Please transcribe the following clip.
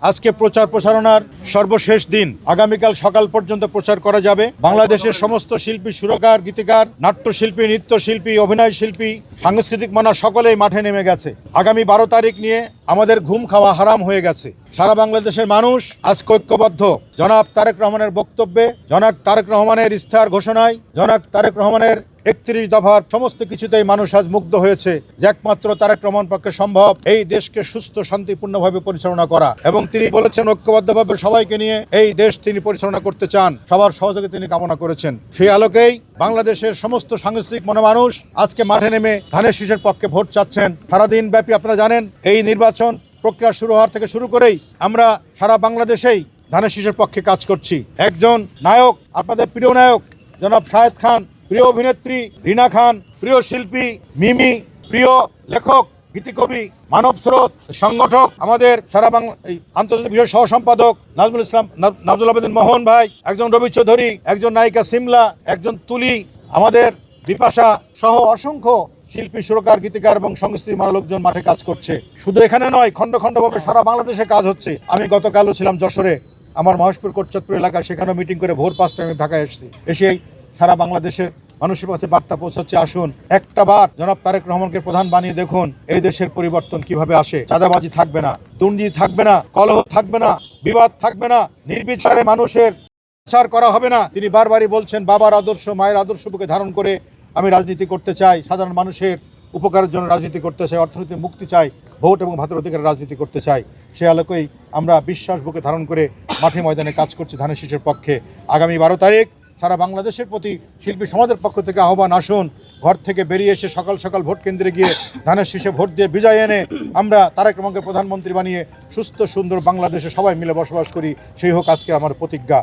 আজকে প্রচার প্রসারণার সর্বশেষ দিন। আগামীকাল সকাল পর্যন্ত প্রচার করা যাবে। বাংলাদেশের সমস্ত শিল্পী, সুরকার, গীতিকার, নাট্যশিল্পী, নৃত্যশিল্পী, অভিনয় শিল্পী, সাংস্কৃতিক মানা সকলেই মাঠে নেমে গেছে। আগামী 12 তারিখ নিয়ে আমাদের ঘুম খাওয়া হারাম হয়ে গেছে। সারা বাংলাদেশের মানুষ আজকে ঐক্যবদ্ধ। জনাব তারেক রহমানের বক্তব্যে, জনাব তারেক রহমানের ইস্তাহার ঘোষণায়, জনাব তারেক রহমানের 31 দফার সমস্ত কিছুতেই মানুষ আজ মুগ্ধ হয়েছে যে একমাত্র তারেক রহমান পক্ষে সম্ভব এই দেশকে সুস্থ শান্তিপূর্ণভাবে পরিচালনা করা। এবং তিনি বলেছেন ঐক্যবদ্ধভাবে সবাইকে নিয়ে এই দেশ তিনি পরিচালনা করতে চান, সবার সহযোগিতা তিনি কামনা করেছেন। সেই আলোকেই বাংলাদেশের সমস্ত সাংস্কৃতিক মানুষ আজকে মাঠে নেমে ধানের শীষের পক্ষে ভোট চাচ্ছেন। সারাদিন ব্যাপী আপনারা জানেন এই নির্বাচন প্রক্রিয়া শুরু হওয়ার থেকে শুরু করেই আমরা সারা বাংলাদেশেই ধানের শীষের পক্ষে কাজ করছি। একজন নায়ক, আপনাদের প্রিয় নায়ক জনাব শাহেদ খান, প্রিয় অভিনেত্রী রীনা খান, প্রিয় শিল্পী মিমি, প্রিয় লেখক, গীতিকবি, মানব স্রোত সংগঠক, আমাদের সারা বাংলা আন্তর্জাতিক বিষয় সহ সম্পাদক নাজমুল আবেদিন মোহন ভাই, একজন রবি চৌধুরী, একজন নায়িকা সিমলা, একজন তুলি, আমাদের বিপাশা সহ অসংখ্য শিল্পী, সুরকার, গীতিকার এবং সংস্কৃতি মানা লোকজন মাঠে কাজ করছে। শুধু এখানে নয়, খণ্ড খণ্ডভাবে সারা বাংলাদেশে কাজ হচ্ছে। আমি গতকালও ছিলাম যশোরে, আমার মহেশপুর কোটচাঁদপুর এলাকায়, সেখানেও মিটিং করে ভোর 5টায় আমি ঢাকায় এসেছি। এসেই সারা বাংলাদেশের মানুষের কাছে বার্তা পৌঁছাচ্ছে, আসুন একটা বার জনাব তারেক রহমানকে প্রধান বানিয়ে দেখুন, এই দেশের পরিবর্তন কিভাবে আসে। চাঁদাবাজি থাকবে না, দুর্নীতি থাকবে না, কলহ থাকবে না, বিবাদ থাকবে না, নির্বিচারে মানুষের বিচার করা হবে না। তিনি বারবারই বলছেন, বাবার আদর্শ, মায়ের আদর্শ বুকে ধারণ করে আমি রাজনীতি করতে চাই, সাধারণ মানুষের উপকারের জন্য রাজনীতি করতে চাই, অর্থনৈতিক মুক্তি চাই, ভোট এবং ভাতের অধিকারের রাজনীতি করতে চাই। সে আলোকেই আমরা বিশ্বাস বুকে ধারণ করে মাঠে ময়দানে কাজ করছি ধানের শীষের পক্ষে। আগামী 12 তারিখ সারা বাংলাদেশের প্রতি শিল্পী সমাজের পক্ষ থেকে আহ্বান, আসুন ঘর থেকে বেরিয়ে এসে সকাল সকাল ভোট কেন্দ্রে গিয়ে ধানের শীষে ভোট দিয়ে বিজয় এনে আমরা তারেক রহমানকে প্রধানমন্ত্রী বানিয়ে সুস্থ সুন্দর বাংলাদেশে সবাই মিলে বসবাস করি। সেই হোক আজকে আমার প্রতিজ্ঞা।